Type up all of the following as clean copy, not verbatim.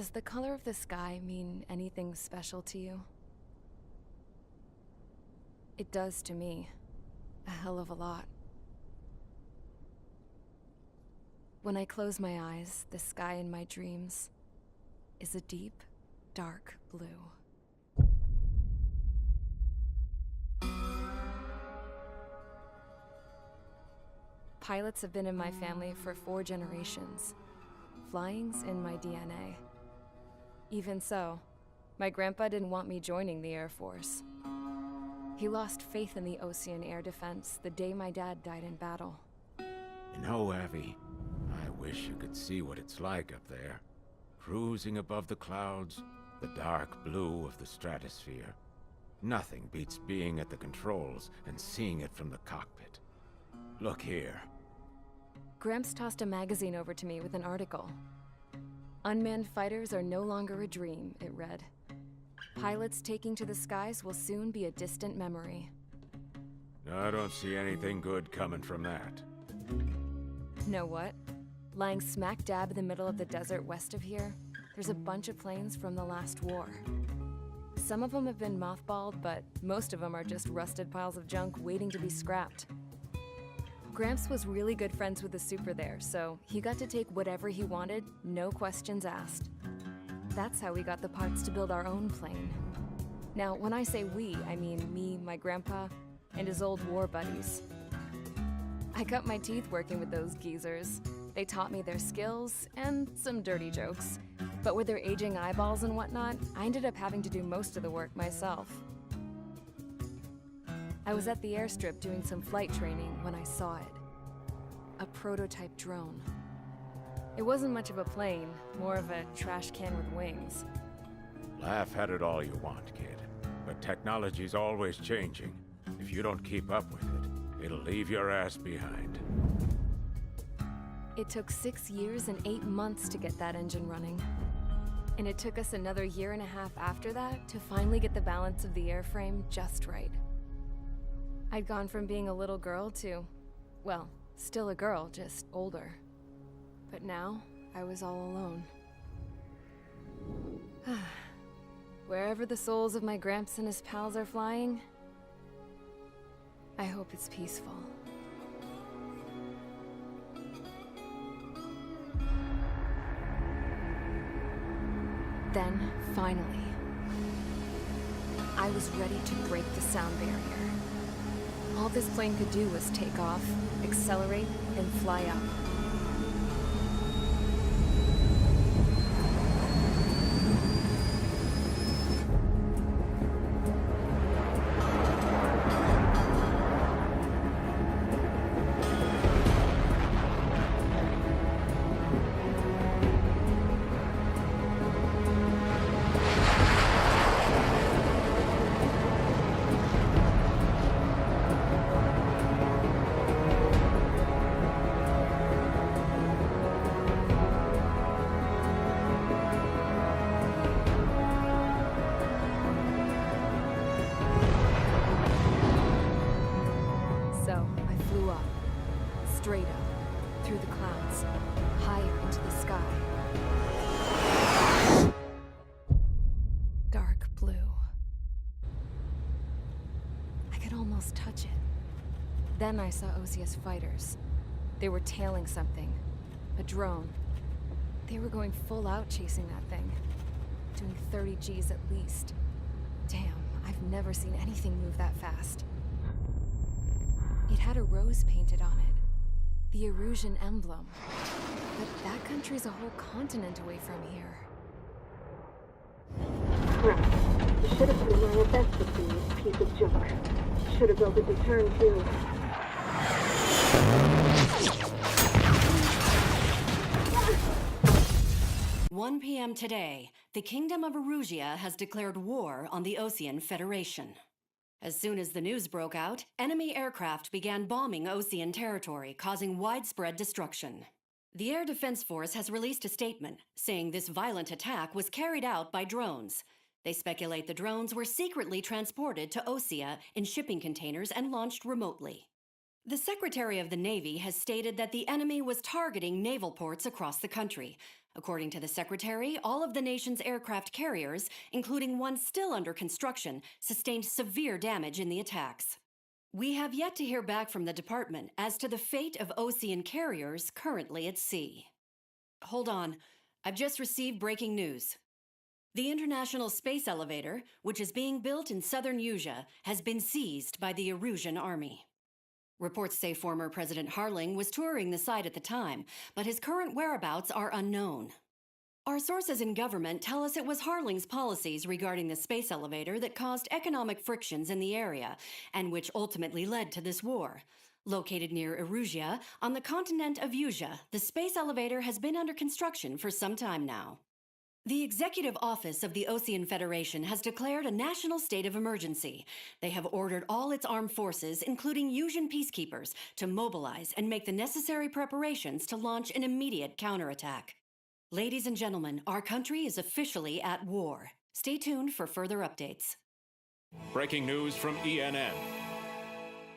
Does the color of the sky mean anything special to you? It does to me. A hell of a lot. When I close my eyes, the sky in my dreams is a deep, dark blue. Pilots have been in my family for 4 generations. Flying's in my DNA. Even so, my grandpa didn't want me joining the Air Force. He lost faith in the Ocean Air Defense the day my dad died in battle. You know, Abby, I wish you could see what it's like up there. Cruising above the clouds, the dark blue of the stratosphere. Nothing beats being at the controls and seeing it from the cockpit. Look here. Gramps tossed a magazine over to me with an article. Unmanned fighters are no longer a dream, it read. Pilots taking to the skies will soon be a distant memory. I don't see anything good coming from that. Know what? Lying smack dab in the middle of the desert west of here, there's a bunch of planes from the last war. Some of them have been mothballed, but most of them are just rusted piles of junk waiting to be scrapped. Gramps was really good friends with the super there, so he got to take whatever he wanted, no questions asked. That's how we got the parts to build our own plane. Now, when I say we, I mean me, my grandpa, and his old war buddies. I cut my teeth working with those geezers. They taught me their skills, and some dirty jokes. But with their aging eyeballs and whatnot, I ended up having to do most of the work myself. I was at the airstrip doing some flight training when I saw it. A prototype drone. It wasn't much of a plane, more of a trash can with wings. Laugh at it all you want, kid. But technology's always changing. If you don't keep up with it, it'll leave your ass behind. It took 6 years and 8 months to get that engine running. And it took us another 1.5 years after that to finally get the balance of the airframe just right. I'd gone from being a little girl to, well, still a girl, just older. But now, I was all alone. Wherever the souls of my Gramps and his pals are flying, I hope it's peaceful. Then, finally, I was ready to break the sound barrier. All this plane could do was take off, accelerate, and fly up. Straight up, through the clouds, higher into the sky. Dark blue. I could almost touch it. Then I saw Osia's fighters. They were tailing something. A drone. They were going full out chasing that thing. Doing 30 Gs at least. Damn, I've never seen anything move that fast. It had a rose painted on it. The Erusian emblem. But that country's a whole continent away from here. Crap. You should have been my best with this piece of junk. Should have built a return too. 1 p.m. today, the Kingdom of Erusia has declared war on the Ocean Federation. As soon as the news broke out, enemy aircraft began bombing Ocean territory, causing widespread destruction. The Air Defense Force has released a statement saying this violent attack was carried out by drones. They speculate the drones were secretly transported to Osea in shipping containers and launched remotely. The Secretary of the Navy has stated that the enemy was targeting naval ports across the country. According to the Secretary, all of the nation's aircraft carriers, including one still under construction, sustained severe damage in the attacks. We have yet to hear back from the department as to the fate of Ocean carriers currently at sea. Hold on, I've just received breaking news. The International Space Elevator, which is being built in southern Usea, has been seized by the Erusian Army. Reports say former President Harling was touring the site at the time, but his current whereabouts are unknown. Our sources in government tell us it was Harling's policies regarding the space elevator that caused economic frictions in the area, and which ultimately led to this war. Located near Erusia, on the continent of Usea, the space elevator has been under construction for some time now. The Executive Office of the Ocean Federation has declared a national state of emergency. They have ordered all its armed forces, including Usian peacekeepers, to mobilize and make the necessary preparations to launch an immediate counterattack. Ladies and gentlemen, our country is officially at war. Stay tuned for further updates. Breaking news from ENN.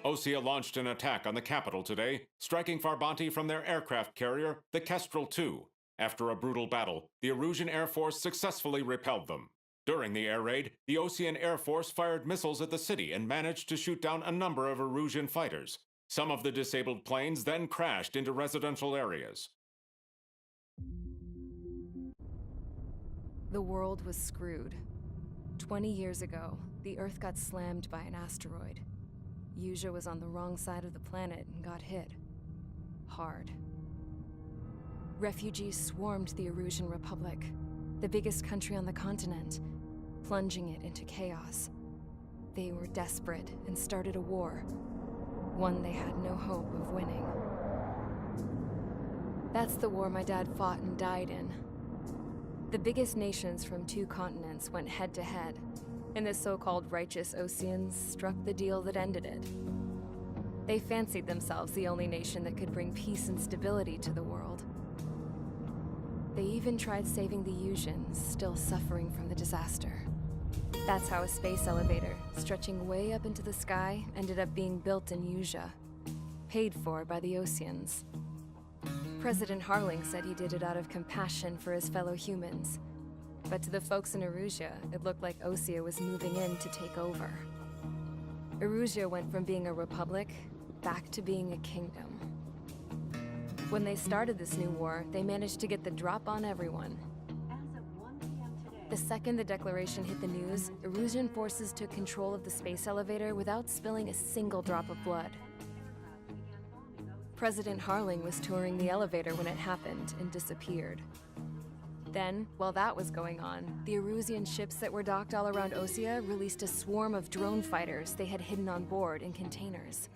Osea launched an attack on the capital today, striking Farbanti from their aircraft carrier, the Kestrel II. After a brutal battle, the Erusian Air Force successfully repelled them. During the air raid, the Ocean Air Force fired missiles at the city and managed to shoot down a number of Erusian fighters. Some of the disabled planes then crashed into residential areas. The world was screwed. 20 years ago, the Earth got slammed by an asteroid. Usea was on the wrong side of the planet and got hit. Hard. Refugees swarmed the Erusian Republic, the biggest country on the continent, plunging it into chaos. They were desperate and started a war, one they had no hope of winning. That's the war my dad fought and died in. The biggest nations from 2 continents went head-to-head, and the so-called righteous Oceans struck the deal that ended it. They fancied themselves the only nation that could bring peace and stability to the world. They even tried saving the Usians, still suffering from the disaster. That's how a space elevator, stretching way up into the sky, ended up being built in Usea, paid for by the Oceans. President Harling said he did it out of compassion for his fellow humans. But to the folks in Erusia, it looked like Osea was moving in to take over. Erusia went from being a republic back to being a kingdom. When they started this new war, they managed to get the drop on everyone. As of 1 p.m. today, The second the declaration hit the news, Erusian forces took control of the space elevator without spilling a single drop of blood. President Harling was touring the elevator when it happened and disappeared. Then, while that was going on, the Erusian ships that were docked all around Osea released a swarm of drone fighters they had hidden on board in containers.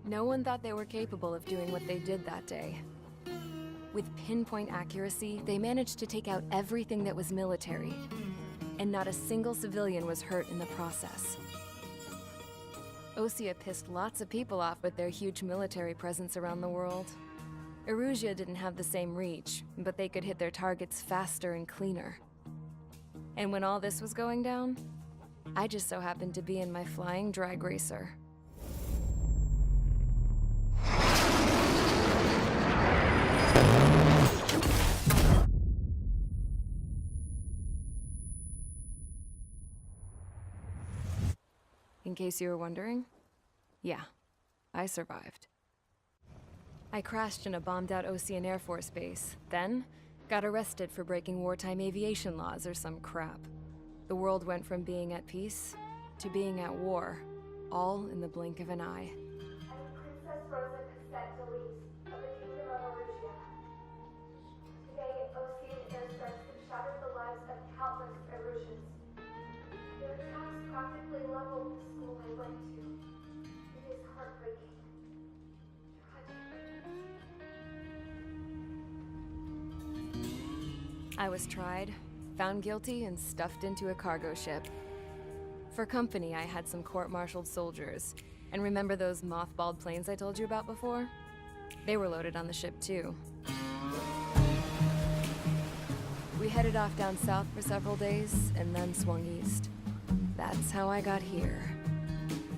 No one thought they were capable of doing what they did that day. With pinpoint accuracy, they managed to take out everything that was military, and not a single civilian was hurt in the process. Osea pissed lots of people off with their huge military presence around the world. Erusia didn't have the same reach, but they could hit their targets faster and cleaner. And when all this was going down, I just so happened to be in my flying drag racer. In case you were wondering, yeah, I survived. I crashed in a bombed-out Ocean Air Force base, then got arrested for breaking wartime aviation laws or some crap. The world went from being at peace to being at war, all in the blink of an eye. I am Princess Rosa Cassette Delise of the Kingdom of Erusia. Today, Ocean airstrikes have shattered the lives of countless Erusians. Their attacks practically leveled the school I went to. It is heartbreaking. Tragic. I was tried, found guilty, and stuffed into a cargo ship. For company, I had some court-martialed soldiers. And remember those mothballed planes I told you about before? They were loaded on the ship, too. We headed off down south for several days, and then swung east. That's how I got here.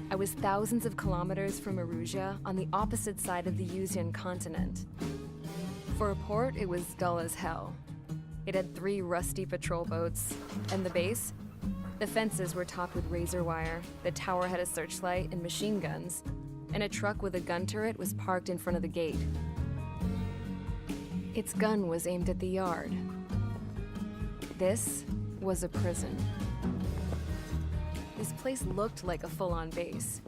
I was thousands of kilometers from Erusia on the opposite side of the Yuzian continent. For a port, it was dull as hell. It had 3 rusty patrol boats, and the base? The fences were topped with razor wire, the tower had a searchlight and machine guns, and a truck with a gun turret was parked in front of the gate. Its gun was aimed at the yard. This was a prison. This place looked like a full-on base,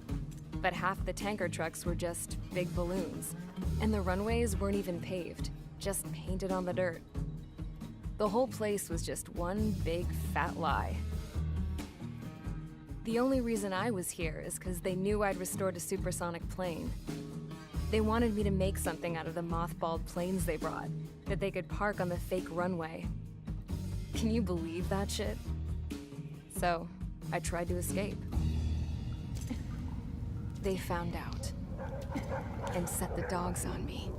but half the tanker trucks were just big balloons, and the runways weren't even paved, just painted on the dirt. The whole place was just one big fat lie. The only reason I was here is because they knew I'd restored a supersonic plane. They wanted me to make something out of the mothballed planes they brought, that they could park on the fake runway. Can you believe that shit? So, I tried to escape. They found out and set the dogs on me.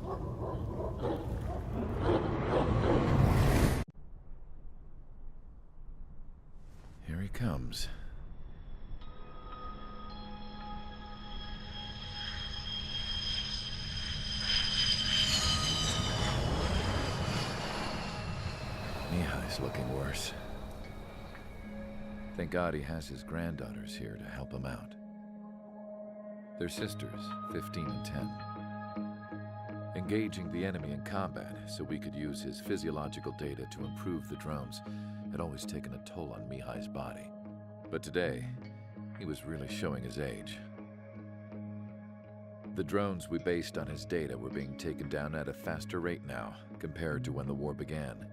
Here he comes. Mihai's looking worse. Thank God he has his granddaughters here to help him out. They're sisters, 15 and 10. Engaging the enemy in combat so we could use his physiological data to improve the drones had always taken a toll on Mihai's body. But today, he was really showing his age. The drones we based on his data were being taken down at a faster rate now compared to when the war began.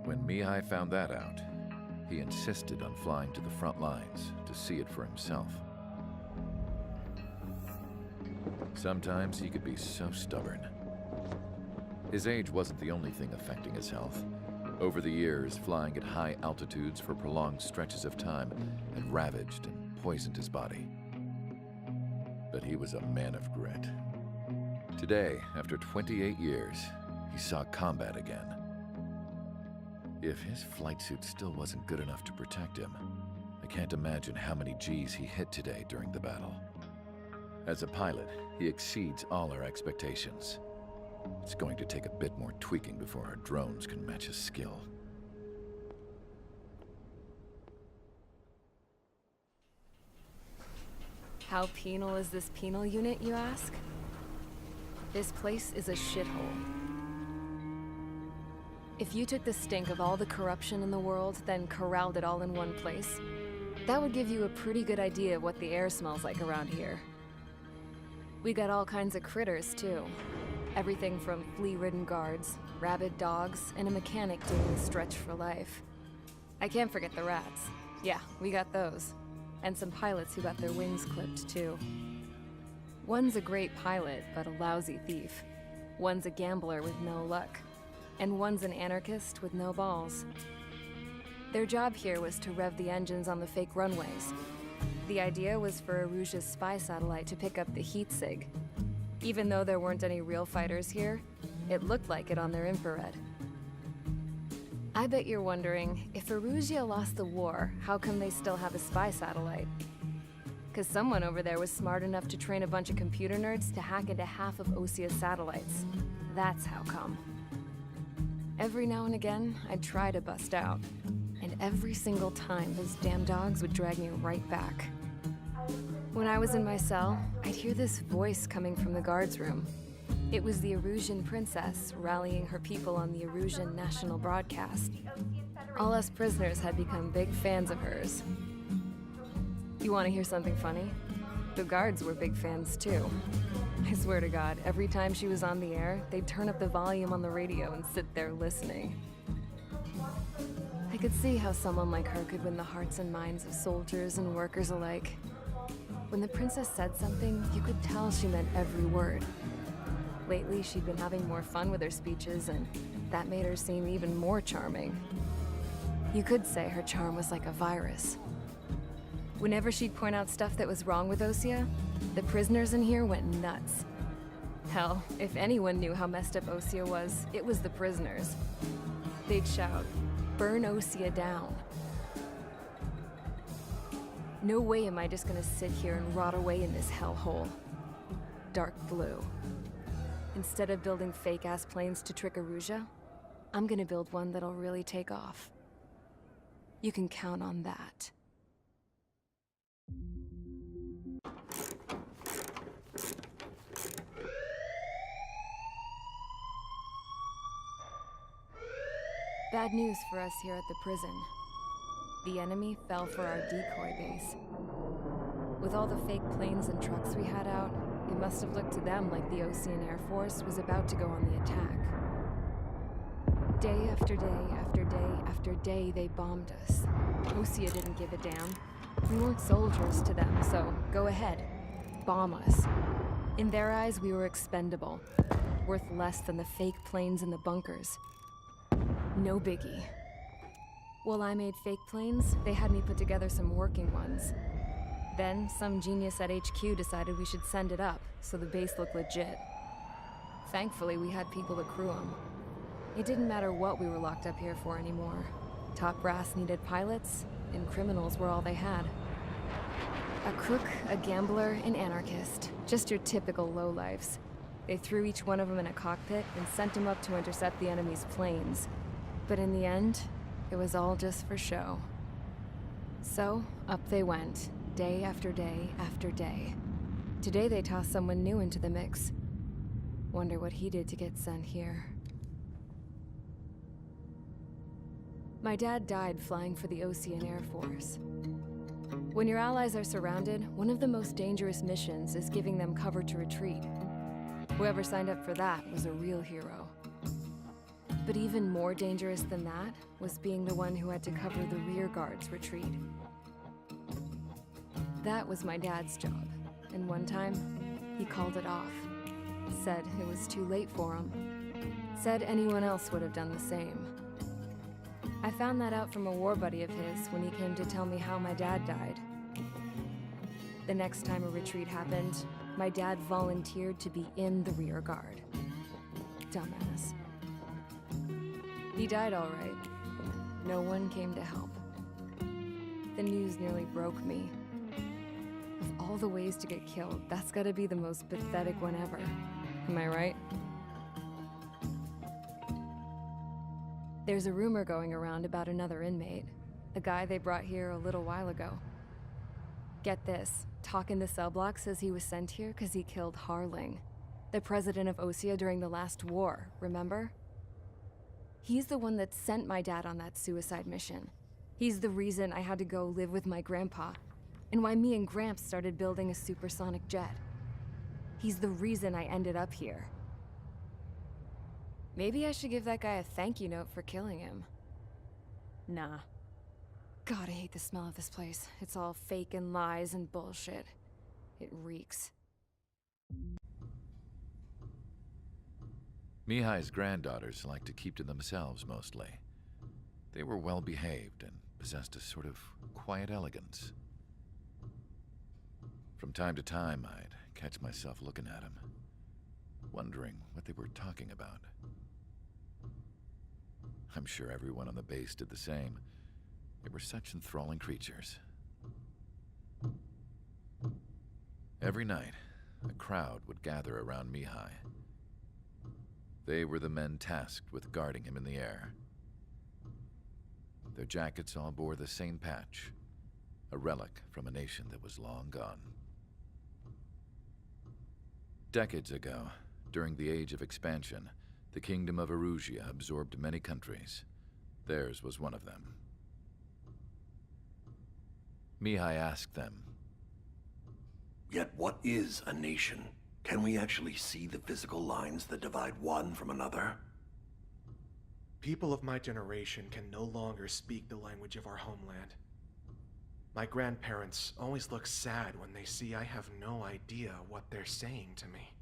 When Mihai found that out, he insisted on flying to the front lines to see it for himself. Sometimes he could be so stubborn. His age wasn't the only thing affecting his health. Over the years, flying at high altitudes for prolonged stretches of time had ravaged and poisoned his body. But he was a man of grit. Today, after 28 years, he saw combat again. If his flight suit still wasn't good enough to protect him, I can't imagine how many Gs he hit today during the battle. As a pilot, he exceeds all our expectations. It's going to take a bit more tweaking before our drones can match his skill. How penal is this penal unit, you ask? This place is a shithole. If you took the stink of all the corruption in the world, then corralled it all in one place, that would give you a pretty good idea of what the air smells like around here. We got all kinds of critters, too. Everything from flea-ridden guards, rabid dogs, and a mechanic doing the stretch for life. I can't forget the rats. Yeah, we got those. And some pilots who got their wings clipped, too. One's a great pilot, but a lousy thief. One's a gambler with no luck. And one's an anarchist with no balls. Their job here was to rev the engines on the fake runways. The idea was for Erusia's spy satellite to pick up the heat sig. Even though there weren't any real fighters here, it looked like it on their infrared. I bet you're wondering, if Erusia lost the war, how come they still have a spy satellite? 'Cause someone over there was smart enough to train a bunch of computer nerds to hack into half of Osia's satellites. That's how come. Every now and again, I'd try to bust out. And every single time, those damn dogs would drag me right back. When I was in my cell, I'd hear this voice coming from the guards room. It was the Erusian princess rallying her people on the Erusian national broadcast. All us prisoners had become big fans of hers. You want to hear something funny? The guards were big fans too. I swear to God, every time she was on the air, they'd turn up the volume on the radio and sit there listening. I could see how someone like her could win the hearts and minds of soldiers and workers alike. When the princess said something, you could tell she meant every word. Lately, she'd been having more fun with her speeches, and that made her seem even more charming. You could say her charm was like a virus. Whenever she'd point out stuff that was wrong with Osia, the prisoners in here went nuts. Hell, if anyone knew how messed up Osia was, it was the prisoners. They'd shout, "Burn Osia down." No way am I just gonna sit here and rot away in this hellhole. Dark blue. Instead of building fake-ass planes to trick Arusia, I'm gonna build one that'll really take off. You can count on that. Bad news for us here at the prison. The enemy fell for our decoy base. With all the fake planes and trucks we had out, it must have looked to them like the Osean Air Force was about to go on the attack. Day after day after day after day, they bombed us. Osea didn't give a damn. We weren't soldiers to them, so go ahead. Bomb us. In their eyes, we were expendable. Worth less than the fake planes in the bunkers. No biggie. While I made fake planes, they had me put together some working ones. Then, some genius at HQ decided we should send it up, so the base looked legit. Thankfully, we had people to crew them. It didn't matter what we were locked up here for anymore. Top brass needed pilots, and criminals were all they had. A crook, a gambler, an anarchist. Just your typical lowlifes. They threw each one of them in a cockpit and sent them up to intercept the enemy's planes. But in the end, it was all just for show. So, up they went. Day after day after day. Today they tossed someone new into the mix. Wonder what he did to get sent here. My dad died flying for the Osean Air Force. When your allies are surrounded, one of the most dangerous missions is giving them cover to retreat. Whoever signed up for that was a real hero. But even more dangerous than that was being the one who had to cover the rear guard's retreat. That was my dad's job, and one time, he called it off. Said it was too late for him. Said anyone else would have done the same. I found that out from a war buddy of his when he came to tell me how my dad died. The next time a retreat happened, my dad volunteered to be in the rear guard. Dumbass. He died all right. No one came to help. The news nearly broke me. Of all the ways to get killed, that's gotta be the most pathetic one ever. Am I right? There's a rumor going around about another inmate. A guy they brought here a little while ago. Get this, Talk in the cell block says he was sent here because he killed Harling, the president of Osea during the last war, remember? He's the one that sent my dad on that suicide mission. He's the reason I had to go live with my grandpa, and why me and Gramps started building a supersonic jet. He's the reason I ended up here. Maybe I should give that guy a thank you note for killing him. Nah. God, I hate the smell of this place. It's all fake and lies and bullshit. It reeks. Mihai's granddaughters liked to keep to themselves mostly. They were well behaved and possessed a sort of quiet elegance. From time to time, I'd catch myself looking at them, wondering what they were talking about. I'm sure everyone on the base did the same. They were such enthralling creatures. Every night, a crowd would gather around Mihai. They were the men tasked with guarding him in the air. Their jackets all bore the same patch, a relic from a nation that was long gone. Decades ago, during the Age of Expansion, the Kingdom of Arusia absorbed many countries. Theirs was one of them. Mihai asked them, "Yet what is a nation? Can we actually see the physical lines that divide one from another?" People of my generation can no longer speak the language of our homeland. My grandparents always look sad when they see I have no idea what they're saying to me.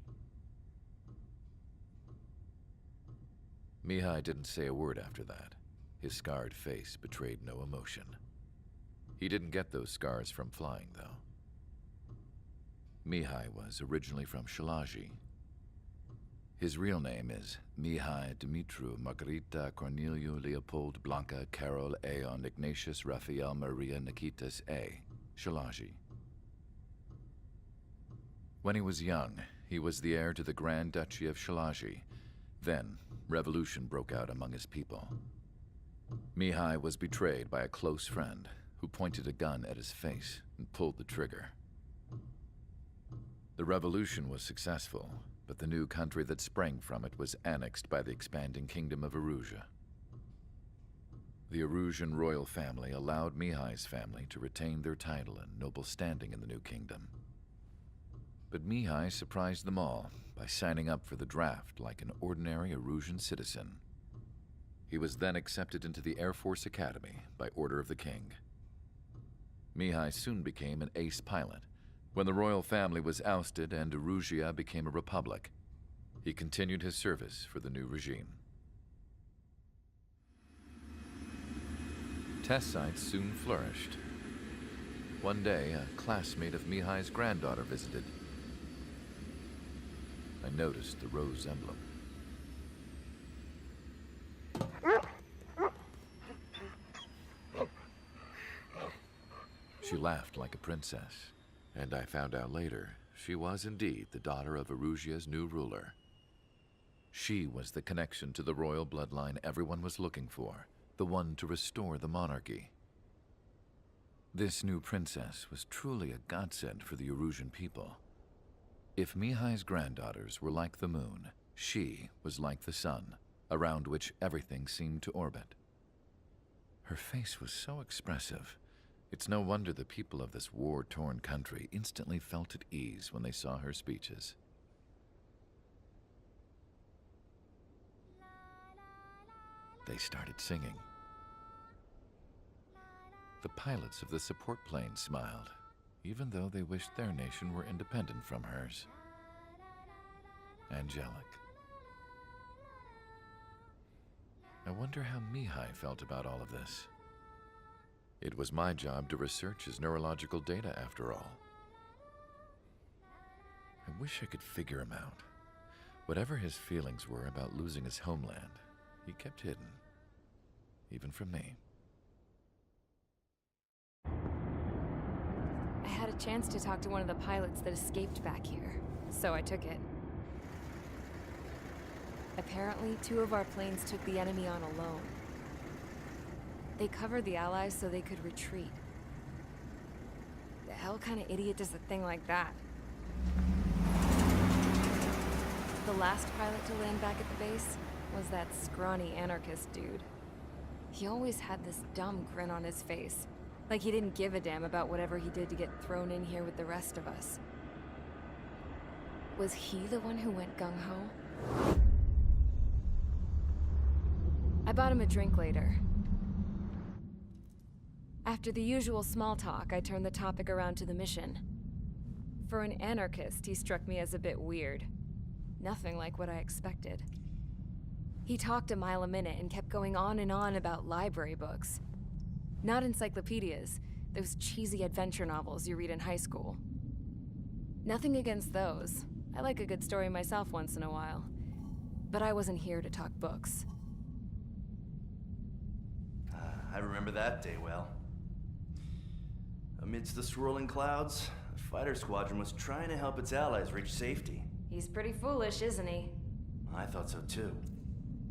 Mihai didn't say a word after that. His scarred face betrayed no emotion. He didn't get those scars from flying, though. Mihai was originally from Shalaji. His real name is Mihai Dumitru Margarita Corneliu Leopold Blanca Carol Aeon Ignatius Raphael Maria Nikitas A. Shalaji. When he was young, he was the heir to the Grand Duchy of Shalaji. Then, revolution broke out among his people. Mihai was betrayed by a close friend who pointed a gun at his face and pulled the trigger. The revolution was successful, but the new country that sprang from it was annexed by the expanding kingdom of Erusea. The Erusian royal family allowed Mihai's family to retain their title and noble standing in the new kingdom. But Mihai surprised them all by signing up for the draft like an ordinary Erusian citizen. He was then accepted into the Air Force Academy by order of the king. Mihai soon became an ace pilot. When the royal family was ousted and Erusea became a republic, he continued his service for the new regime. Test sites soon flourished. One day, a classmate of Mihai's granddaughter visited. I noticed the rose emblem. She laughed like a princess, and I found out later she was indeed the daughter of Erusea's new ruler. She was the connection to the royal bloodline everyone was looking for, the one to restore the monarchy. This new princess was truly a godsend for the Erusian people. If Mihai's granddaughters were like the moon, she was like the sun, around which everything seemed to orbit. Her face was so expressive. It's no wonder the people of this war-torn country instantly felt at ease when they saw her speeches. They started singing. The pilots of the support plane smiled, even though they wished their nation were independent from hers. Angelic. I wonder how Mihai felt about all of this. It was my job to research his neurological data, after all. I wish I could figure him out. Whatever his feelings were about losing his homeland, he kept hidden, even from me. I had a chance to talk to one of the pilots that escaped back here, so I took it. Apparently, 2 of our planes took the enemy on alone. They covered the Allies so they could retreat. The hell kind of idiot does a thing like that? The last pilot to land back at the base was that scrawny anarchist dude. He always had this dumb grin on his face, like he didn't give a damn about whatever he did to get thrown in here with the rest of us. Was he the one who went gung-ho? I bought him a drink later. After the usual small talk, I turned the topic around to the mission. For an anarchist, he struck me as a bit weird. Nothing like what I expected. He talked a mile a minute and kept going on and on about library books. Not encyclopedias, those cheesy adventure novels you read in high school. Nothing against those. I like a good story myself once in a while. But I wasn't here to talk books. I remember that day well. Amidst the swirling clouds, a fighter squadron was trying to help its allies reach safety. He's pretty foolish, isn't he? I thought so too.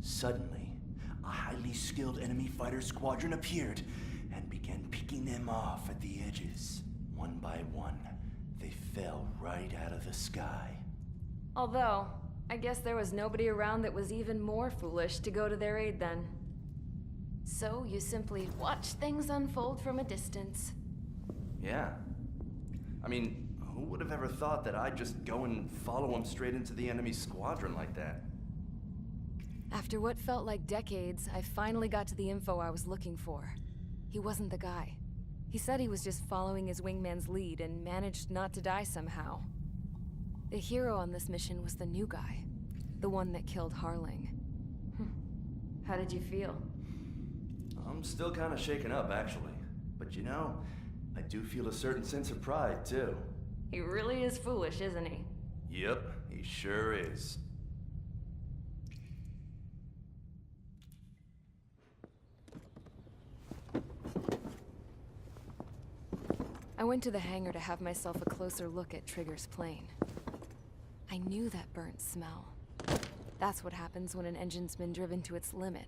Suddenly, a highly skilled enemy fighter squadron appeared and began picking them off at the edges. One by one, they fell right out of the sky. Although, I guess there was nobody around that was even more foolish to go to their aid then. So you simply watch things unfold from a distance. Yeah. I mean, who would have ever thought that I'd just go and follow them straight into the enemy squadron like that? After what felt like decades, I finally got to the info I was looking for. He wasn't the guy. He said he was just following his wingman's lead and managed not to die somehow. The hero on this mission was the new guy. The one that killed Harling. How did you feel? I'm still kind of shaken up, actually. But you know, I do feel a certain sense of pride, too. He really is foolish, isn't he? Yep, he sure is. I went to the hangar to have myself a closer look at Trigger's plane. I knew that burnt smell. That's what happens when an engine's been driven to its limit.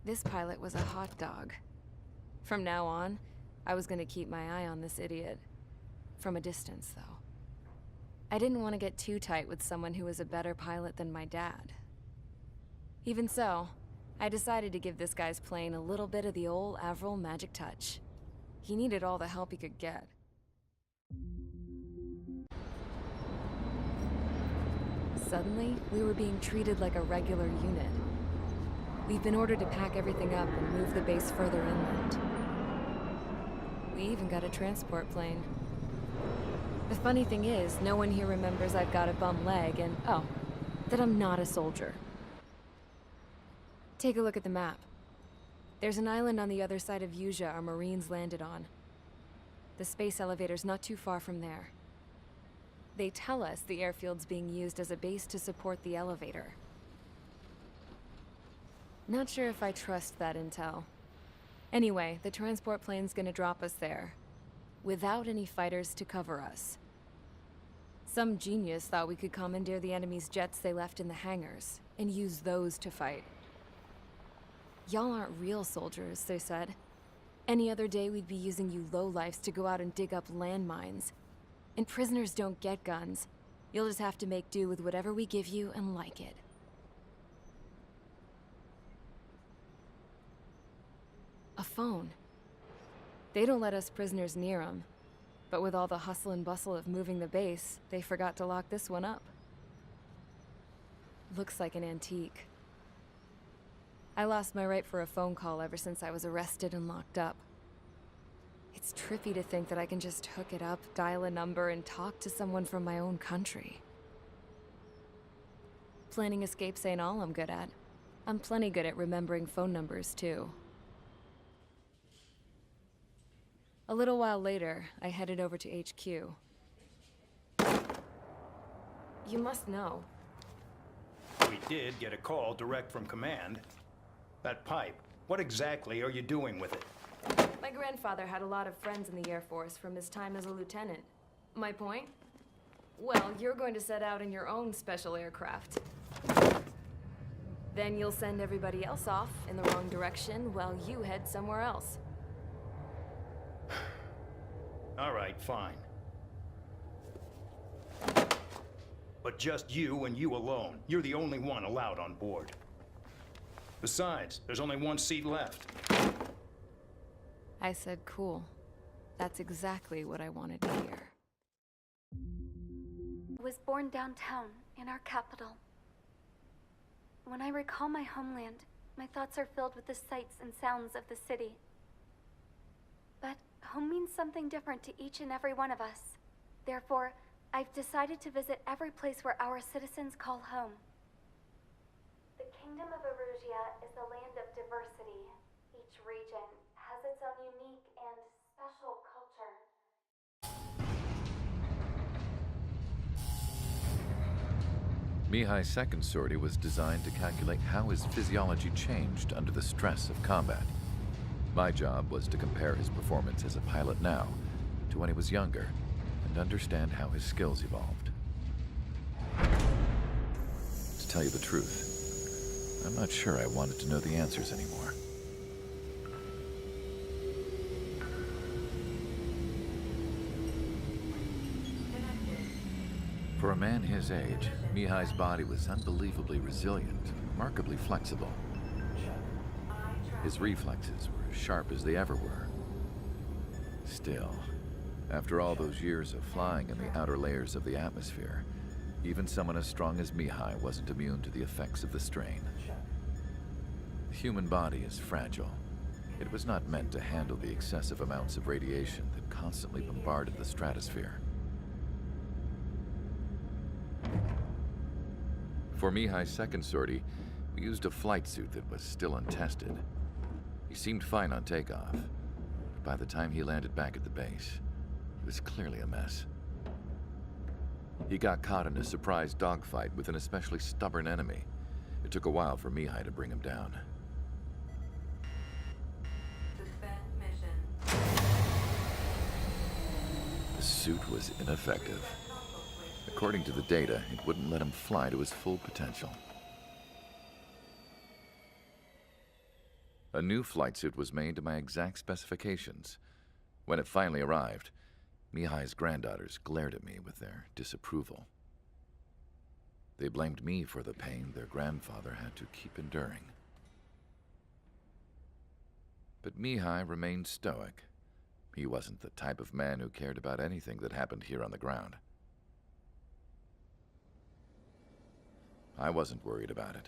This pilot was a hot dog. From now on, I was gonna keep my eye on this idiot. From a distance, though. I didn't want to get too tight with someone who was a better pilot than my dad. Even so, I decided to give this guy's plane a little bit of the old Avril magic touch. He needed all the help he could get. Suddenly, we were being treated like a regular unit. We've been ordered to pack everything up and move the base further inland. We even got a transport plane. The funny thing is, no one here remembers I've got a bum leg and, oh, that I'm not a soldier. Take a look at the map. There's an island on the other side of Usea our Marines landed on. The space elevator's not too far from there. They tell us the airfield's being used as a base to support the elevator. Not sure if I trust that intel. Anyway, the transport plane's gonna drop us there, without any fighters to cover us. Some genius thought we could commandeer the enemy's jets they left in the hangars, and use those to fight. Y'all aren't real soldiers, they said. Any other day we'd be using you lowlifes to go out and dig up landmines. And prisoners don't get guns. You'll just have to make do with whatever we give you and like it. A phone. They don't let us prisoners near them. But with all the hustle and bustle of moving the base, they forgot to lock this one up. Looks like an antique. I lost my right for a phone call ever since I was arrested and locked up. It's trippy to think that I can just hook it up, dial a number, and talk to someone from my own country. Planning escapes ain't all I'm good at. I'm plenty good at remembering phone numbers, too. A little while later, I headed over to HQ. You must know. We did get a call direct from command. That pipe, what exactly are you doing with it? My grandfather had a lot of friends in the Air Force from his time as a lieutenant. My point? Well, you're going to set out in your own special aircraft. Then you'll send everybody else off in the wrong direction while you head somewhere else. All right, fine. But just you and you alone. You're the only one allowed on board. Besides, there's only one seat left. I said cool. That's exactly what I wanted to hear. I was born downtown, in our capital. When I recall my homeland, my thoughts are filled with the sights and sounds of the city. But home means something different to each and every one of us. Therefore, I've decided to visit every place where our citizens call home. The Kingdom of Erusia is a land of diversity. Each region has its own unique and special culture. Mihai's second sortie was designed to calculate how his physiology changed under the stress of combat. My job was to compare his performance as a pilot now to when he was younger and understand how his skills evolved. To tell you the truth, I'm not sure I wanted to know the answers anymore. For a man his age, Mihai's body was unbelievably resilient, remarkably flexible. His reflexes were as sharp as they ever were. Still, after all those years of flying in the outer layers of the atmosphere, even someone as strong as Mihai wasn't immune to the effects of the strain. The human body is fragile. It was not meant to handle the excessive amounts of radiation that constantly bombarded the stratosphere. For Mihai's second sortie, we used a flight suit that was still untested. He seemed fine on takeoff, but by the time he landed back at the base, he was clearly a mess. He got caught in a surprise dogfight with an especially stubborn enemy. It took a while for Mihai to bring him down. Suspend mission. suit was ineffective. According to the data, it wouldn't let him fly to his full potential. A new flight suit was made to my exact specifications. When it finally arrived, Mihai's granddaughters glared at me with their disapproval. They blamed me for the pain their grandfather had to keep enduring. But Mihai remained stoic. He wasn't the type of man who cared about anything that happened here on the ground. I wasn't worried about it.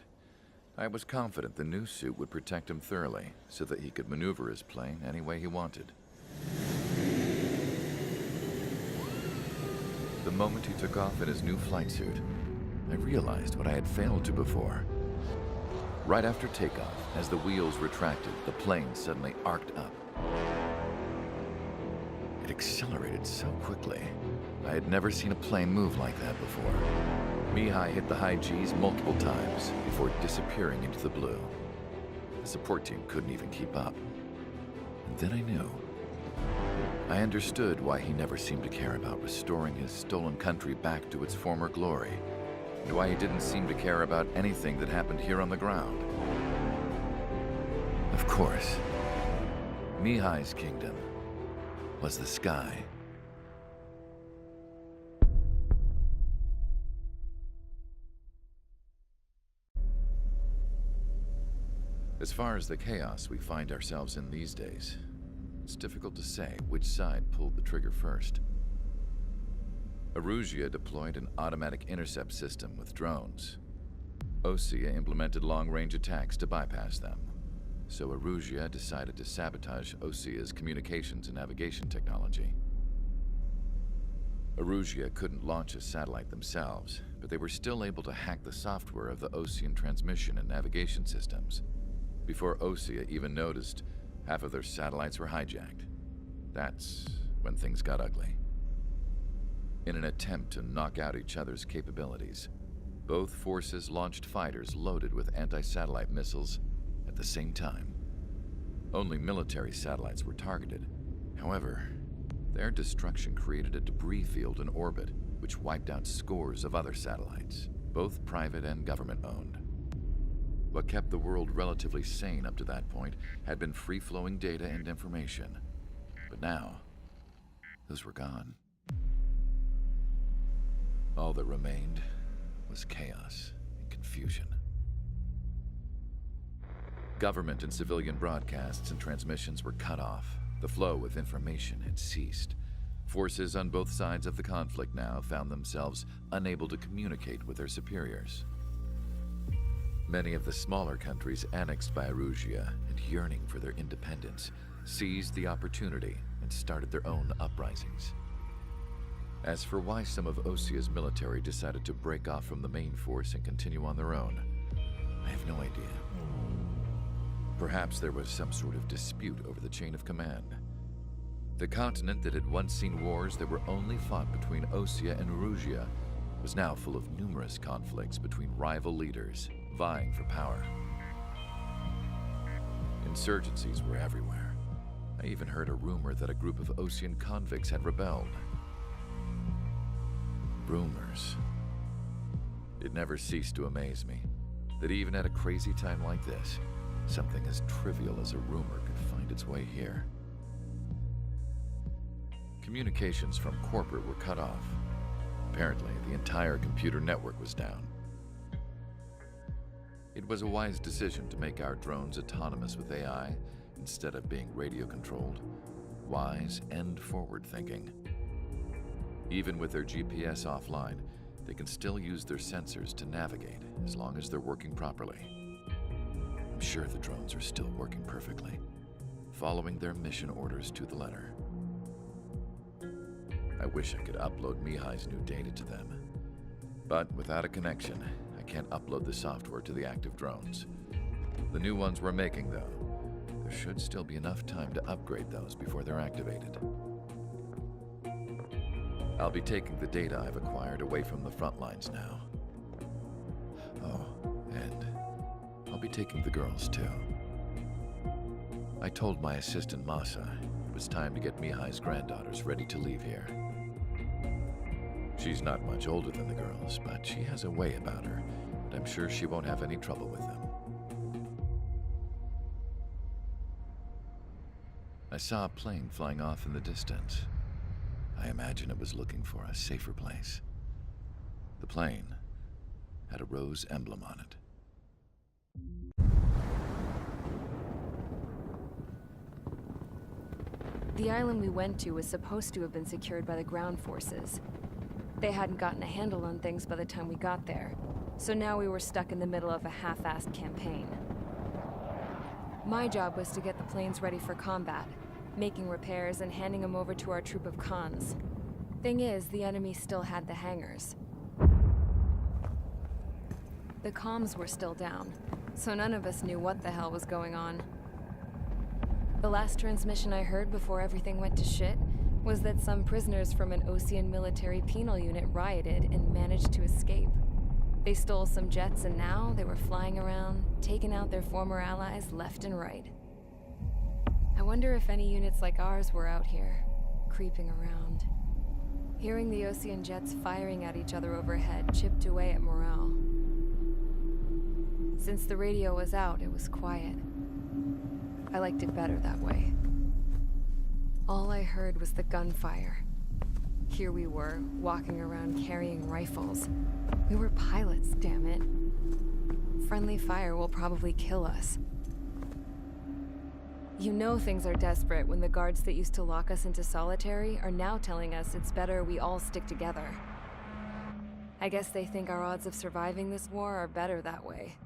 I was confident the new suit would protect him thoroughly, so that he could maneuver his plane any way he wanted. The moment he took off in his new flight suit, I realized what I had failed to before. Right after takeoff, as the wheels retracted, the plane suddenly arced up. It accelerated so quickly. I had never seen a plane move like that before. Mihai hit the high G's multiple times before disappearing into the blue. The support team couldn't even keep up. And then I knew. I understood why he never seemed to care about restoring his stolen country back to its former glory, and why he didn't seem to care about anything that happened here on the ground. Of course, Mihai's kingdom was the sky. As far as the chaos we find ourselves in these days, it's difficult to say which side pulled the trigger first. Erusia deployed an automatic intercept system with drones. Osea implemented long-range attacks to bypass them. So Erusia decided to sabotage Osea's communications and navigation technology. Erusia couldn't launch a satellite themselves, but they were still able to hack the software of the Osean transmission and navigation systems. Before Osea even noticed, half of their satellites were hijacked. That's when things got ugly. In an attempt to knock out each other's capabilities, both forces launched fighters loaded with anti-satellite missiles at the same time. Only military satellites were targeted. However, their destruction created a debris field in orbit, which wiped out scores of other satellites, both private and government-owned. What kept the world relatively sane up to that point had been free-flowing data and information. But now, those were gone. All that remained was chaos and confusion. Government and civilian broadcasts and transmissions were cut off. The flow of information had ceased. Forces on both sides of the conflict now found themselves unable to communicate with their superiors. Many of the smaller countries annexed by Erusia and yearning for their independence seized the opportunity and started their own uprisings. As for why some of Osea's military decided to break off from the main force and continue on their own, I have no idea. Perhaps there was some sort of dispute over the chain of command. The continent that had once seen wars that were only fought between Osea and Erusia was now full of numerous conflicts between rival leaders vying for power. Insurgencies were everywhere. I even heard a rumor that a group of Osean convicts had rebelled. Rumors. It never ceased to amaze me that even at a crazy time like this, something as trivial as a rumor could find its way here. Communications from corporate were cut off. Apparently, the entire computer network was down. It was a wise decision to make our drones autonomous with AI instead of being radio-controlled. Wise and forward-thinking. Even with their GPS offline, they can still use their sensors to navigate as long as they're working properly. I'm sure the drones are still working perfectly, following their mission orders to the letter. I wish I could upload Mihai's new data to them. But without a connection, I can't upload the software to the active drones. The new ones we're making, though, there should still be enough time to upgrade those before they're activated. I'll be taking the data I've acquired away from the front lines now. Oh, and I'll be taking the girls, too. I told my assistant Masa it was time to get Mihai's granddaughters ready to leave here. She's not much older than the girls, but she has a way about her, and I'm sure she won't have any trouble with them. I saw a plane flying off in the distance. I imagine it was looking for a safer place. The plane had a rose emblem on it. The island we went to was supposed to have been secured by the ground forces. They hadn't gotten a handle on things by the time we got there, so now we were stuck in the middle of a half-assed campaign. My job was to get the planes ready for combat, making repairs and handing them over to our troop of cons. Thing is, the enemy still had the hangars. The comms were still down, so none of us knew what the hell was going on. The last transmission I heard before everything went to shit was that some prisoners from an Osean military penal unit rioted and managed to escape. They stole some jets and now they were flying around, taking out their former allies left and right. I wonder if any units like ours were out here, creeping around. Hearing the Osean jets firing at each other overhead chipped away at morale. Since the radio was out, it was quiet. I liked it better that way. All I heard was the gunfire. Here we were, walking around carrying rifles. We were pilots, damn it. Friendly fire will probably kill us. You know things are desperate when the guards that used to lock us into solitary are now telling us it's better we all stick together. I guess they think our odds of surviving this war are better that way.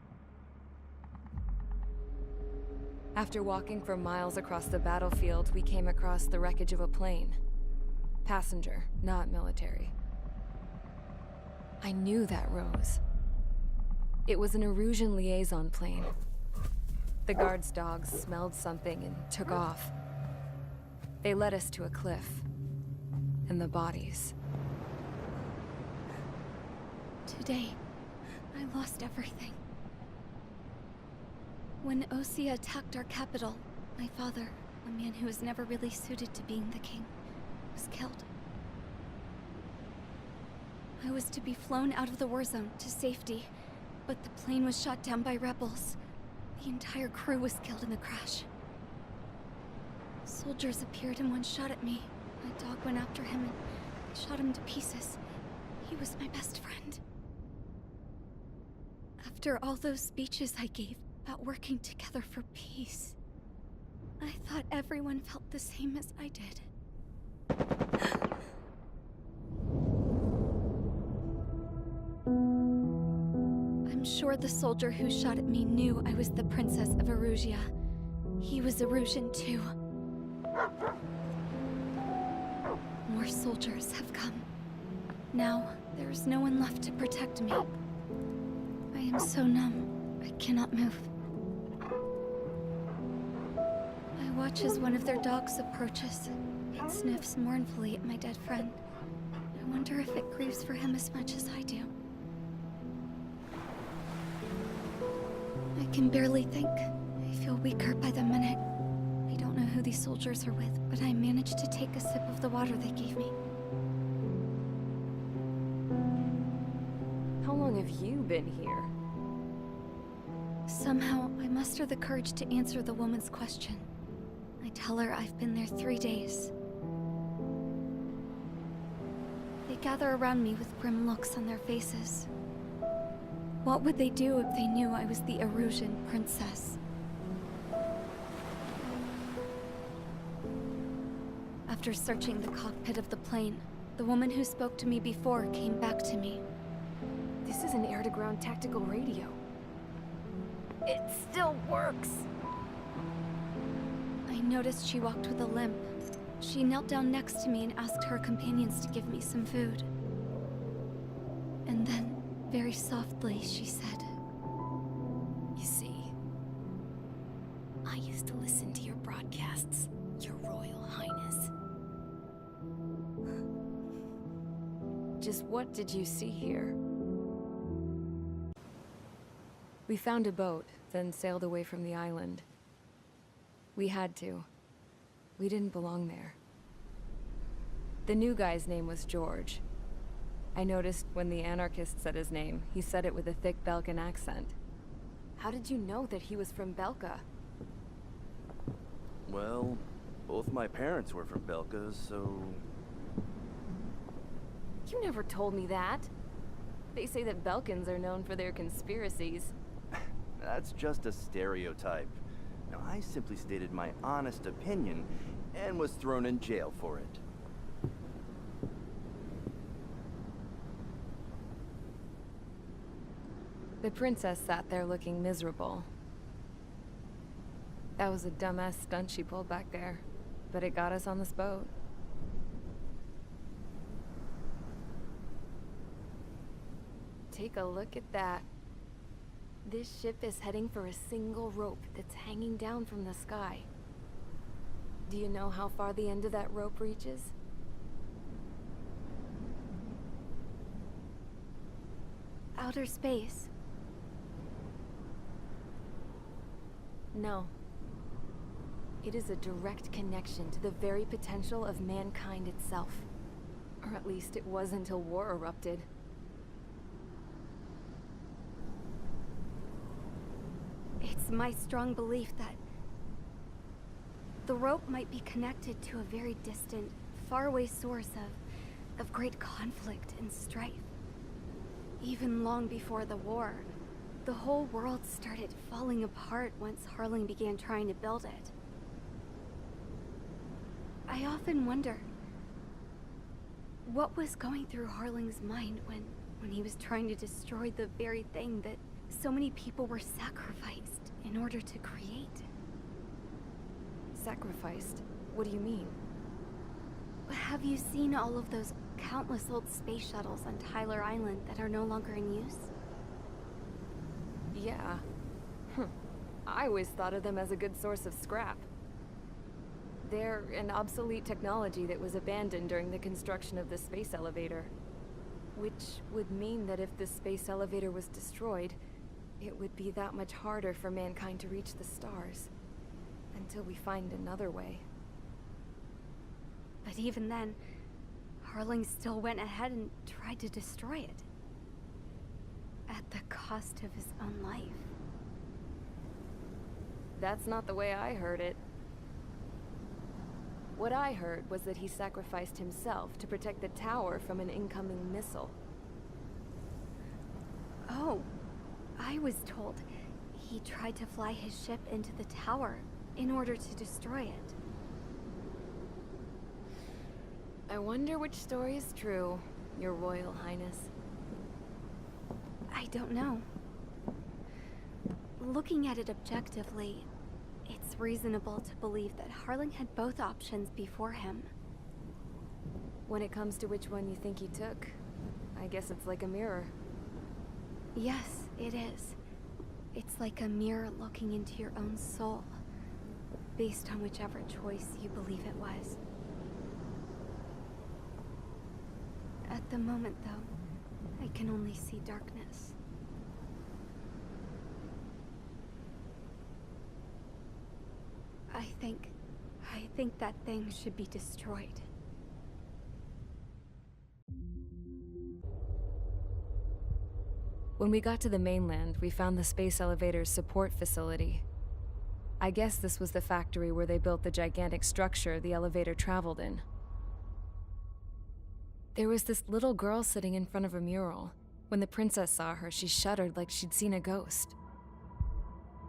After walking for miles across the battlefield, we came across the wreckage of a plane. Passenger, not military. I knew that rose. It was an Erusian liaison plane. The guard's dogs smelled something and took off. They led us to a cliff. And the bodies. Today, I lost everything. When Osea attacked our capital, my father, a man who was never really suited to being the king, was killed. I was to be flown out of the war zone to safety, but the plane was shot down by rebels. The entire crew was killed in the crash. Soldiers appeared and one shot at me. My dog went after him and shot him to pieces. He was my best friend. After all those speeches I gave about working together for peace, I thought everyone felt the same as I did. I'm sure the soldier who shot at me knew I was the Princess of Erusia. He was Erusian too. More soldiers have come. Now, there is no one left to protect me. I am so numb, I cannot move. I watch as one of their dogs approaches. It sniffs mournfully at my dead friend. I wonder if it grieves for him as much as I do. I can barely think. I feel weaker by the minute. I don't know who these soldiers are with, but I managed to take a sip of the water they gave me. How long have you been here? Somehow, I muster the courage to answer the woman's question. I tell her I've been there 3 days. They gather around me with grim looks on their faces. What would they do if they knew I was the Erusian princess? After searching the cockpit of the plane, the woman who spoke to me before came back to me. This is an air-to-ground tactical radio. It still works! I noticed she walked with a limp. She knelt down next to me and asked her companions to give me some food. And then, very softly, she said, You see, I used to listen to your broadcasts, Your Royal Highness. Just what did you see here? We found a boat, then sailed away from the island. We had to. We didn't belong there. The new guy's name was George. I noticed when the anarchist said his name, he said it with a thick Belkan accent. How did you know that he was from Belka? Well, both my parents were from Belka, so... You never told me that. They say that Belkans are known for their conspiracies. That's just a stereotype. Now, I simply stated my honest opinion and was thrown in jail for it. The princess sat there looking miserable. That was a dumbass stunt she pulled back there, but it got us on this boat. Take a look at that. This ship is heading for a single rope that's hanging down from the sky. Do you know how far the end of that rope reaches? Outer space. No. It is a direct connection to the very potential of mankind itself. Or at least it was until war erupted. It's my strong belief that the rope might be connected to a very distant, faraway source of great conflict and strife. Even long before the war, the whole world started falling apart once Harling began trying to build it. I often wonder what was going through Harling's mind when he was trying to destroy the very thing that so many people were sacrificed in order to create. Sacrificed? What do you mean? Have you seen all of those countless old space shuttles on Tyler Island that are no longer in use? Yeah. I always thought of them as a good source of scrap. They're an obsolete technology that was abandoned during the construction of the space elevator. Which would mean that if the space elevator was destroyed, it would be that much harder for mankind to reach the stars. Until we find another way. But even then, Harling still went ahead and tried to destroy it. At the cost of his own life. That's not the way I heard it. What I heard was that he sacrificed himself to protect the tower from an incoming missile. Oh, I was told he tried to fly his ship into the tower in order to destroy it. I wonder which story is true, Your Royal Highness. I don't know. Looking at it objectively, it's reasonable to believe that Harling had both options before him. When it comes to which one you think he took, I guess it's like a mirror. Yes, it is. It's like a mirror looking into your own soul, based on whichever choice you believe it was. At the moment, though, I can only see darkness. I think that thing should be destroyed. When we got to the mainland, we found the space elevator's support facility. I guess this was the factory where they built the gigantic structure the elevator traveled in. There was this little girl sitting in front of a mural. When the princess saw her, she shuddered like she'd seen a ghost.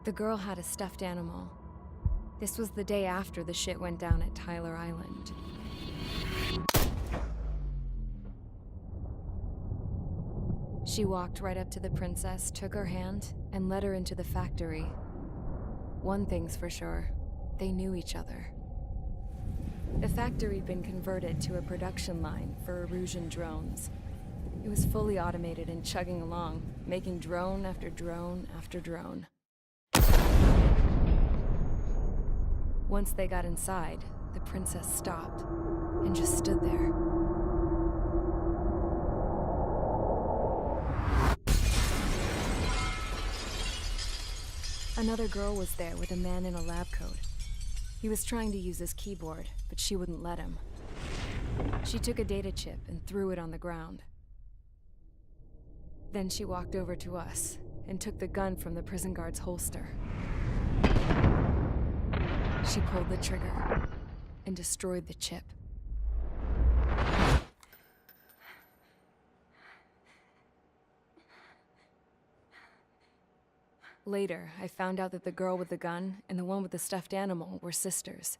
The girl had a stuffed animal. This was the day after the shit went down at Tyler Island. She walked right up to the princess, took her hand, and led her into the factory. One thing's for sure, they knew each other. The factory had been converted to a production line for Erusian drones. It was fully automated and chugging along, making drone after drone after drone. Once they got inside, the princess stopped and just stood there. Another girl was there with a man in a lab coat. He was trying to use his keyboard, but she wouldn't let him. She took a data chip and threw it on the ground. Then she walked over to us and took the gun from the prison guard's holster. She pulled the trigger and destroyed the chip. Later, I found out that the girl with the gun and the one with the stuffed animal were sisters.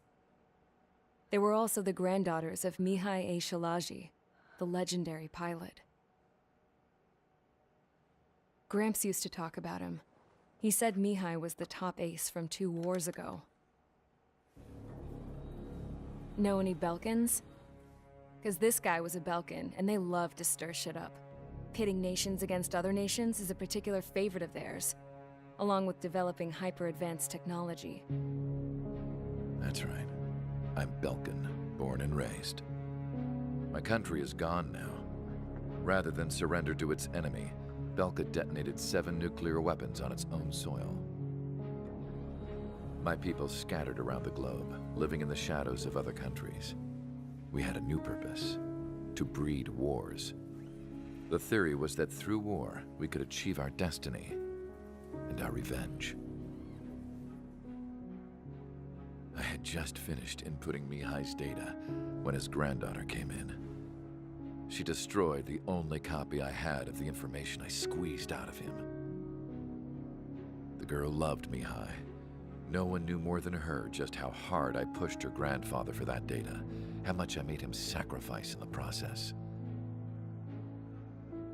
They were also the granddaughters of Mihai A. Shalaji, the legendary pilot. Gramps used to talk about him. He said Mihai was the top ace from 2 wars ago. Know any Belkans? Because this guy was a Belkan, and they love to stir shit up. Pitting nations against other nations is a particular favorite of theirs, along with developing hyper-advanced technology. That's right. I'm Belkan, born and raised. My country is gone now. Rather than surrender to its enemy, Belka detonated 7 nuclear weapons on its own soil. My people scattered around the globe, living in the shadows of other countries. We had a new purpose: to breed wars. The theory was that through war, we could achieve our destiny and our revenge. I had just finished inputting Mihai's data when his granddaughter came in. She destroyed the only copy I had of the information I squeezed out of him. The girl loved Mihai. No one knew more than her just how hard I pushed her grandfather for that data, how much I made him sacrifice in the process.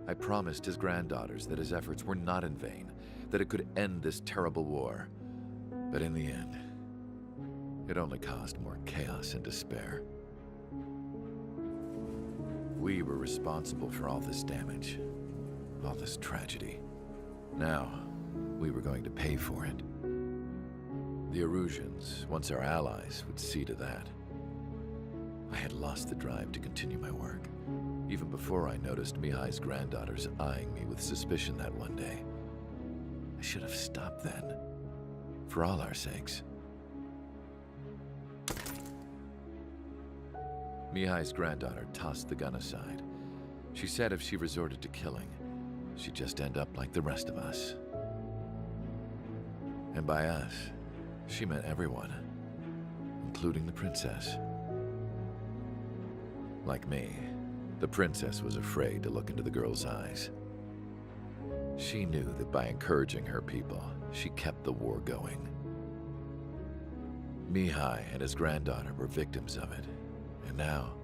I promised his granddaughters that his efforts were not in vain, that it could end this terrible war. But in the end, it only caused more chaos and despair. We were responsible for all this damage, all this tragedy. Now, we were going to pay for it. The Erusians, once our allies, would see to that. I had lost the drive to continue my work, even before I noticed Mihai's granddaughters eyeing me with suspicion that one day. I should have stopped then, for all our sakes. Mihai's granddaughter tossed the gun aside. She said if she resorted to killing, she'd just end up like the rest of us. And by us, she meant everyone, including the princess. Like me, the princess was afraid to look into the girl's eyes. She knew that by encouraging her people, she kept the war going. Mihai and his granddaughter were victims of it, and now,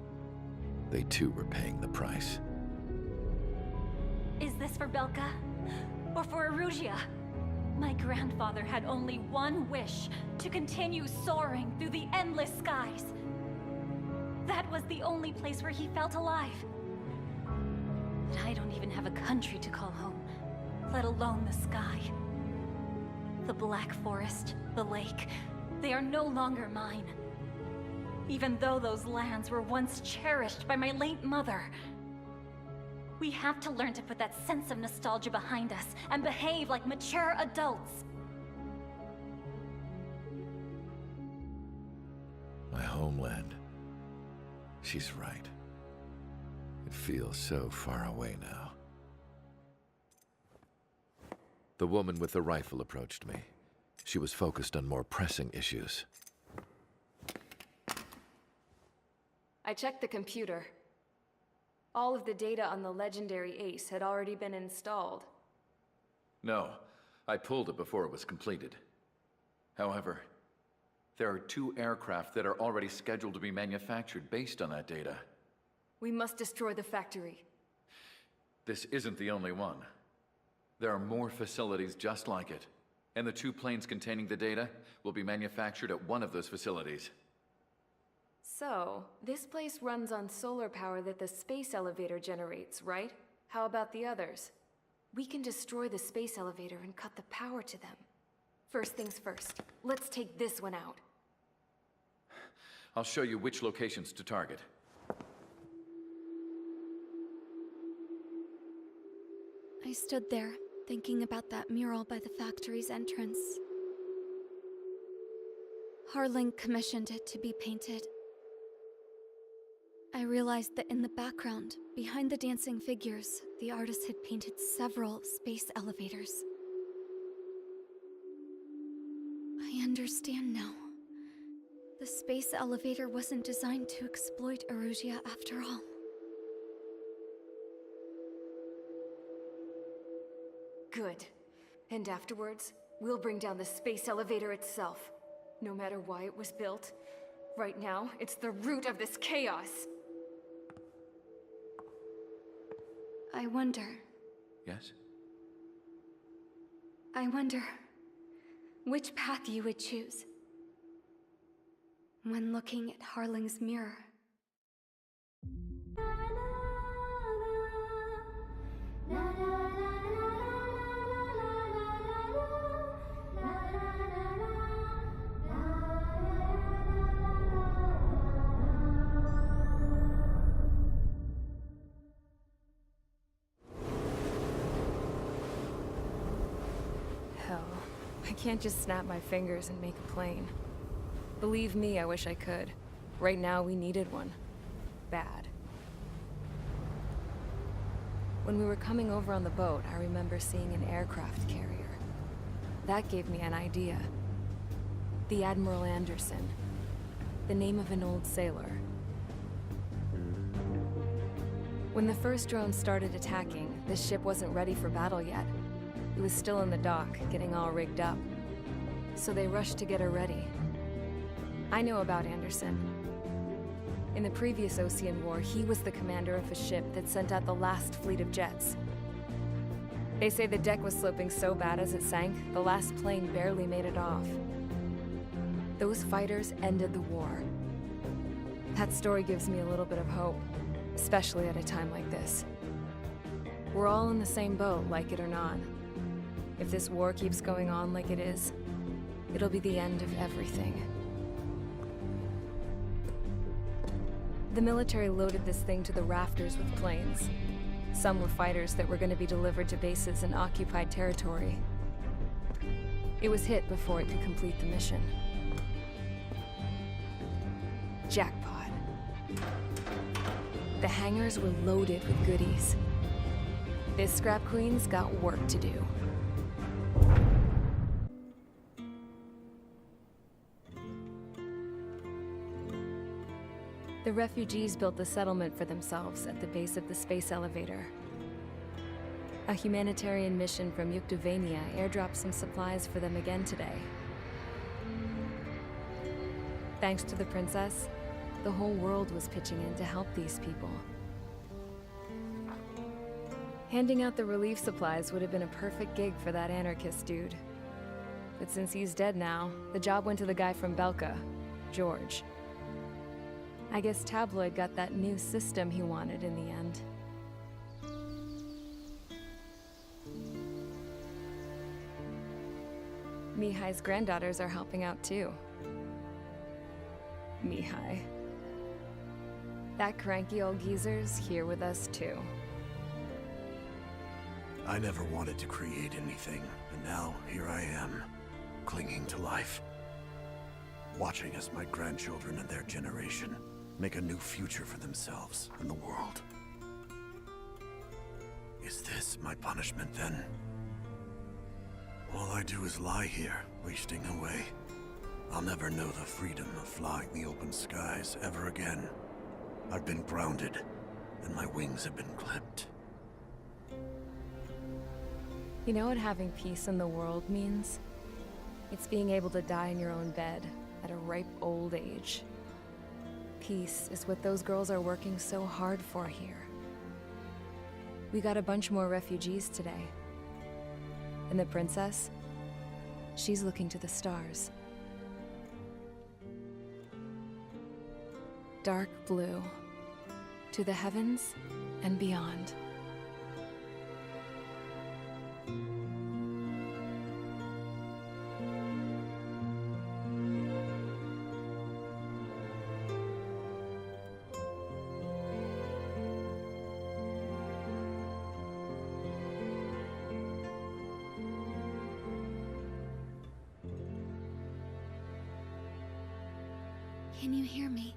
they too were paying the price. Is this for Belka? Or for Erusia? My grandfather had only one wish: to continue soaring through the endless skies. That was the only place where he felt alive. But I don't even have a country to call home, let alone the sky. The Black Forest, the lake, they are no longer mine. Even though those lands were once cherished by my late mother. We have to learn to put that sense of nostalgia behind us and behave like mature adults. My homeland. She's right. It feels so far away now. The woman with the rifle approached me. She was focused on more pressing issues. I checked the computer. All of the data on the legendary ace had already been installed. No, I pulled it before it was completed. However, there are 2 aircraft that are already scheduled to be manufactured based on that data. We must destroy the factory. This isn't the only one. There are more facilities just like it, and the 2 planes containing the data will be manufactured at one of those facilities. So, this place runs on solar power that the space elevator generates, right? How about the others? We can destroy the space elevator and cut the power to them. First things first, let's take this one out. I'll show you which locations to target. I stood there, thinking about that mural by the factory's entrance. Harling commissioned it to be painted. I realized that in the background, behind the dancing figures, the artist had painted several space elevators. I understand now. The space elevator wasn't designed to exploit Erusia after all. Good. And afterwards, we'll bring down the space elevator itself. No matter why it was built, right now, it's the root of this chaos. I wonder Yes? which path you would choose when looking at Harling's mirror. Hell, I can't just snap my fingers and make a plane. Believe me, I wish I could. Right now, we needed one. Bad. When we were coming over on the boat, I remember seeing an aircraft carrier. That gave me an idea. The Admiral Anderson. The name of an old sailor. When the first drone started attacking, the ship wasn't ready for battle yet. It was still in the dock, getting all rigged up. So they rushed to get her ready. I know about Anderson. In the previous Ocean War, he was the commander of a ship that sent out the last fleet of jets. They say the deck was sloping so bad as it sank, the last plane barely made it off. Those fighters ended the war. That story gives me a little bit of hope, especially at a time like this. We're all in the same boat, like it or not. If this war keeps going on like it is, it'll be the end of everything. The military loaded this thing to the rafters with planes. Some were fighters that were going to be delivered to bases in occupied territory. It was hit before it could complete the mission. Jackpot. The hangars were loaded with goodies. This scrap queen's got work to do. The refugees built the settlement for themselves at the base of the space elevator. A humanitarian mission from Yuktovania airdropped some supplies for them again today. Thanks to the princess, the whole world was pitching in to help these people. Handing out the relief supplies would have been a perfect gig for that anarchist dude. But since he's dead now, the job went to the guy from Belka, George. I guess Tabloid got that new system he wanted in the end. Mihai's granddaughters are helping out too. Mihai. That cranky old geezer's here with us too. I never wanted to create anything, and now here I am, clinging to life. Watching as my grandchildren and their generation make a new future for themselves and the world. Is this my punishment then? All I do is lie here, wasting away. I'll never know the freedom of flying the open skies ever again. I've been grounded, and my wings have been clipped. You know what having peace in the world means? It's being able to die in your own bed at a ripe old age. Peace is what those girls are working so hard for here. We got a bunch more refugees today. And the princess? She's looking to the stars. Dark blue. To the heavens and beyond. Can you hear me?